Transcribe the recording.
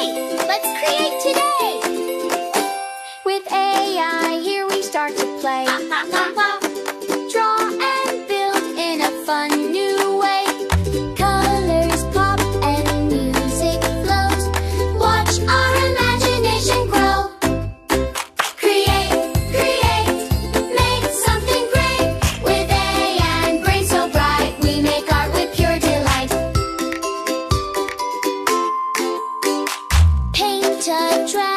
Yay! Let's create today! With AI, here we start to play. Draw and build in a fun new way. Colors pop and music flows. Watch our imagination grow. Create, make something great. With AI and brain so bright, we make art with pure delight. Paint a dragon.